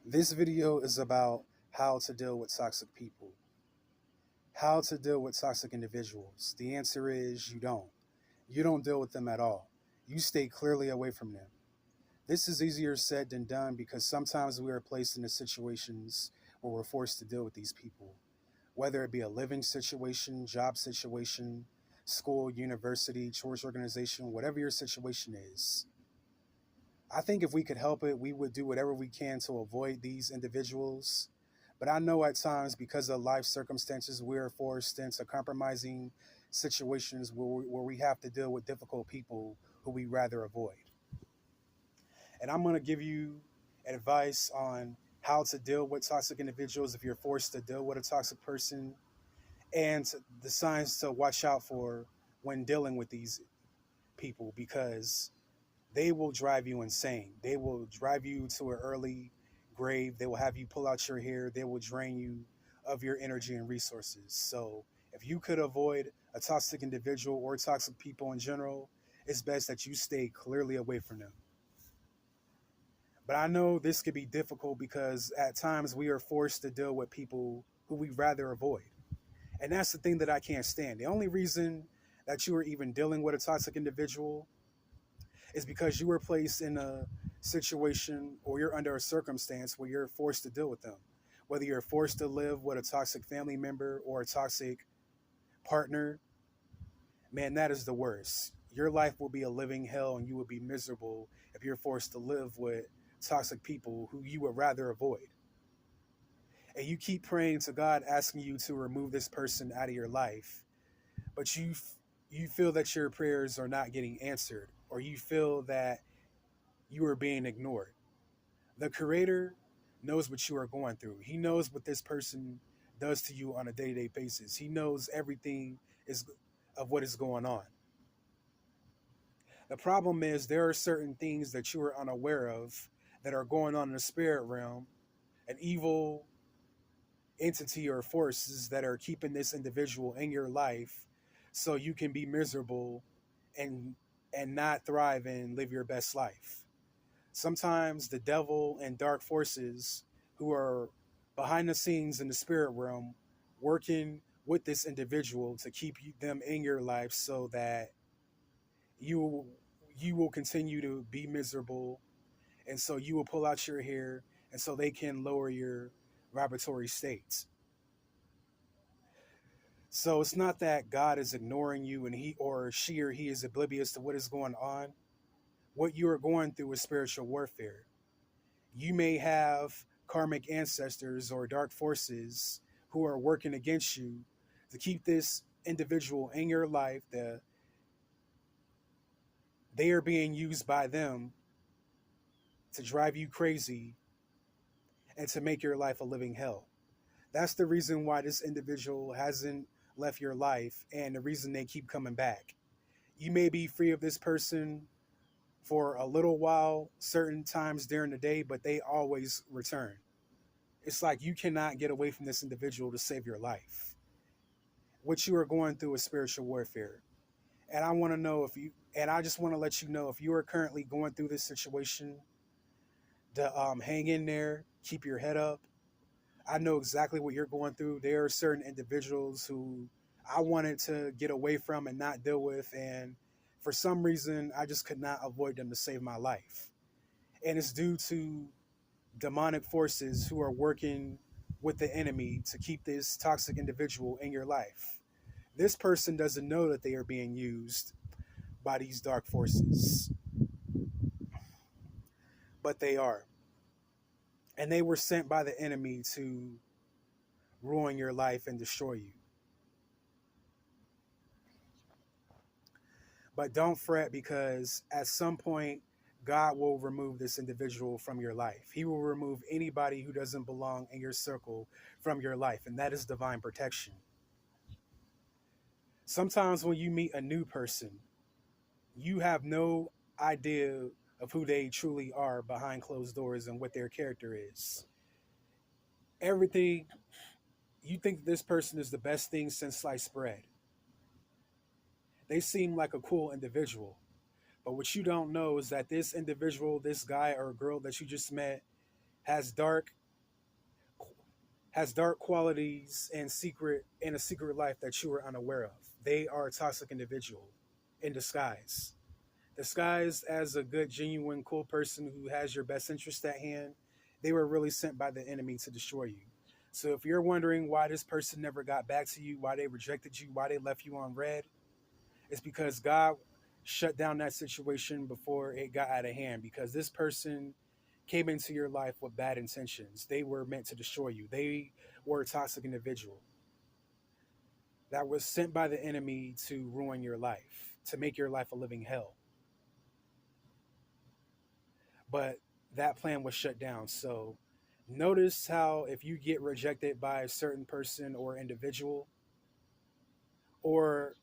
This video is about how to deal with toxic people, how to deal with toxic individuals. The answer is you don't. You don't deal with them at all. You stay clearly away from them. This is easier said than done because sometimes we are placed in situations where we're forced to deal with these people, whether it be a living situation, job situation, school, university, church organization, whatever your situation is. I think if we could help it, we would do whatever we can to avoid these individuals. But I know at times, because of life circumstances, we're forced into compromising situations where we have to deal with difficult people who we rather avoid. And I'm going to give you advice on how to deal with toxic individuals if you're forced to deal with a toxic person, and the signs to watch out for when dealing with these people, because they will drive you insane. They will drive you to an early grave. They will have you pull out your hair. They will drain you of your energy and resources. So, if you could avoid a toxic individual or toxic people in general, it's best that you stay clearly away from them. But I know this could be difficult because at times we are forced to deal with people who we rather avoid. And that's the thing that I can't stand. The only reason that you are even dealing with a toxic individual is because you were placed in a situation or you're under a circumstance where you're forced to deal with them. Whether you're forced to live with a toxic family member or a toxic partner, man, that is the worst. Your life will be a living hell and you will be miserable if you're forced to live with toxic people who you would rather avoid. And you keep praying to God, asking you to remove this person out of your life, but you feel that your prayers are not getting answered, or you feel that you are being ignored. The creator knows what you are going through. He knows what this person does to you on a day-to-day basis. He knows everything is of what is going on. The problem is there are certain things that you are unaware of that are going on in the spirit realm, an evil entity or forces that are keeping this individual in your life so you can be miserable and not thrive and live your best life. Sometimes the devil and dark forces who are behind the scenes in the spirit realm working with this individual to keep them in your life so that you you will continue to be miserable, and so you will pull out your hair and so they can lower your vibratory states. So it's not that God is ignoring you and he or she or he is oblivious to what is going on. What you are going through is spiritual warfare. You may have karmic ancestors or dark forces who are working against you to keep this individual in your life. They are being used by them to drive you crazy and to make your life a living hell. That's the reason why this individual hasn't left your life and the reason they keep coming back. You may be free of this person for a little while, certain times during the day, but they always return. It's like you cannot get away from this individual to save your life. What you are going through is spiritual warfare. And I want to know if you, and I just want to let you know if you are currently going through this situation, to hang in there, keep your head up. I know exactly what you're going through. There are certain individuals who I wanted to get away from and not deal with. And for some reason, I just could not avoid them to save my life. And it's due to demonic forces who are working with the enemy to keep this toxic individual in your life. This person doesn't know that they are being used by these dark forces, but they are. And they were sent by the enemy to ruin your life and destroy you. But don't fret, because at some point, God will remove this individual from your life. He will remove anybody who doesn't belong in your circle from your life, and that is divine protection. Sometimes when you meet a new person, you have no idea of who they truly are behind closed doors and what their character is. Everything, you think this person is the best thing since sliced bread. They seem like a cool individual. But what you don't know is that this individual, this guy or girl that you just met, has dark qualities and a secret life that you are unaware of. They are a toxic individual in disguise. Disguised as a good, genuine, cool person who has your best interest at hand, they were really sent by the enemy to destroy you. So if you're wondering why this person never got back to you, why they rejected you, why they left you on red, it's because God shut down that situation before it got out of hand, because this person came into your life with bad intentions. They were meant to destroy you. They were a toxic individual that was sent by the enemy to ruin your life, to make your life a living hell. But that plan was shut down. So notice how if you get rejected by a certain person or individual, or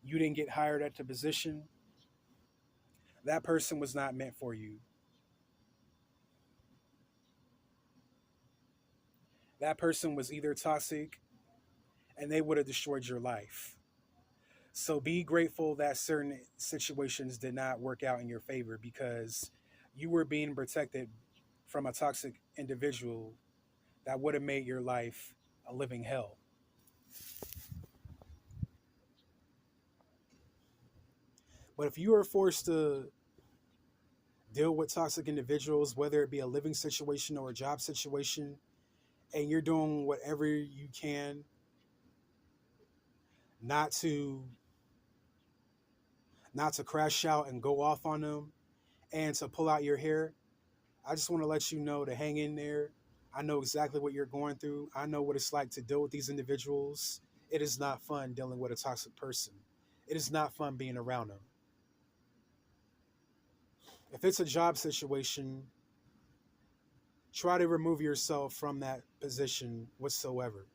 you didn't get hired at the position, that person was not meant for you. That person was either toxic and they would have destroyed your life. So be grateful that certain situations did not work out in your favor, because you were being protected from a toxic individual that would have made your life a living hell. But if you are forced to deal with toxic individuals, whether it be a living situation or a job situation, and you're doing whatever you can not to crash out and go off on them and to pull out your hair, I just want to let you know to hang in there. I know exactly what you're going through. I know what it's like to deal with these individuals. It is not fun dealing with a toxic person. It is not fun being around them. If it's a job situation, try to remove yourself from that position whatsoever.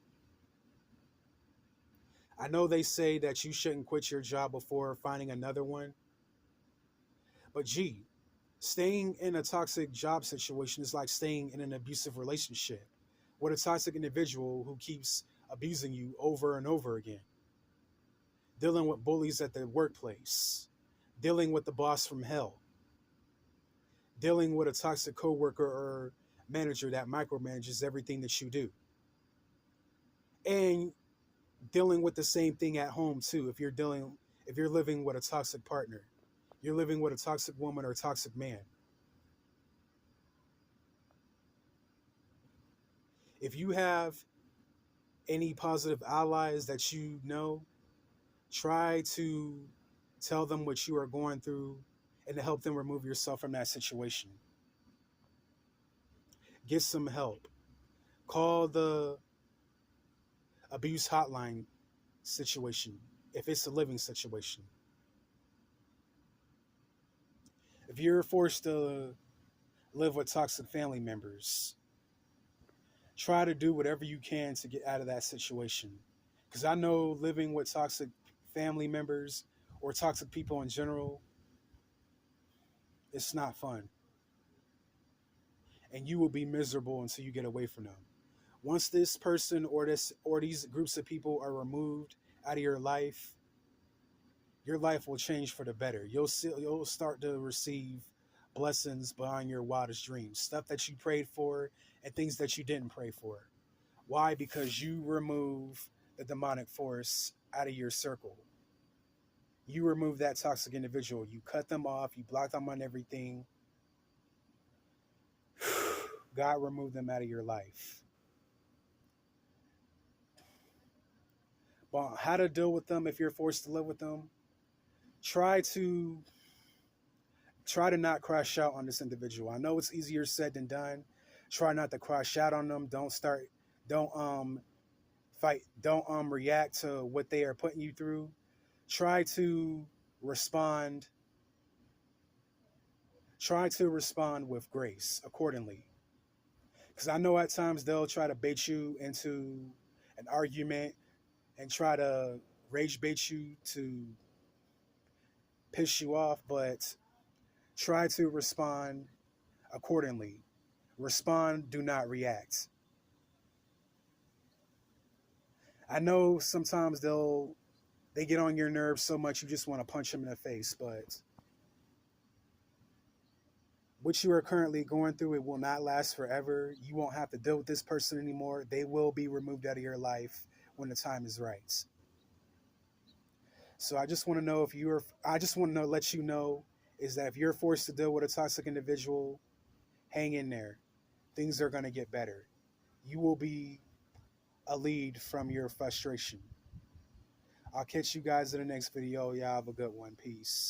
I know they say that you shouldn't quit your job before finding another one, but gee, staying in a toxic job situation is like staying in an abusive relationship with a toxic individual who keeps abusing you over and over again. Dealing with bullies at the workplace, dealing with the boss from hell, dealing with a toxic coworker or manager that micromanages everything that you do. And dealing with the same thing at home too. If you're living with a toxic partner, you're living with a toxic woman or a toxic man. If you have any positive allies that you know, try to tell them what you are going through and to help them remove yourself from that situation. Get some help. Call the abuse hotline situation if it's a living situation. If you're forced to live with toxic family members, try to do whatever you can to get out of that situation. Because I know living with toxic family members or toxic people in general, it's not fun. And you will be miserable until you get away from them. Once this person or these groups of people are removed out of your life will change for the better. You'll start to receive blessings beyond your wildest dreams, stuff that you prayed for and things that you didn't pray for. Why? Because you remove the demonic force out of your circle. You remove that toxic individual. You cut them off. You block them on everything. God removed them out of your life. But how to deal with them if you're forced to live with them? Try to not crash out on this individual. I know it's easier said than done. Try not to crash out on them. Don't fight, don't react to what they are putting you through. Try to respond with grace accordingly. Because I know at times they'll try to bait you into an argument and try to rage bait you to piss you off, but try to respond accordingly. Respond, do not react. I know sometimes they get on your nerves so much you just want to punch them in the face, but what you are currently going through, it will not last forever. You won't have to deal with this person anymore. They will be removed out of your life when the time is right. So I just want to know if you're, I just want to let you know is that if you're forced to deal with a toxic individual, hang in there. Things are going to get better. You will be a lead from your frustration. I'll catch you guys in the next video. Y'all have a good one. Peace.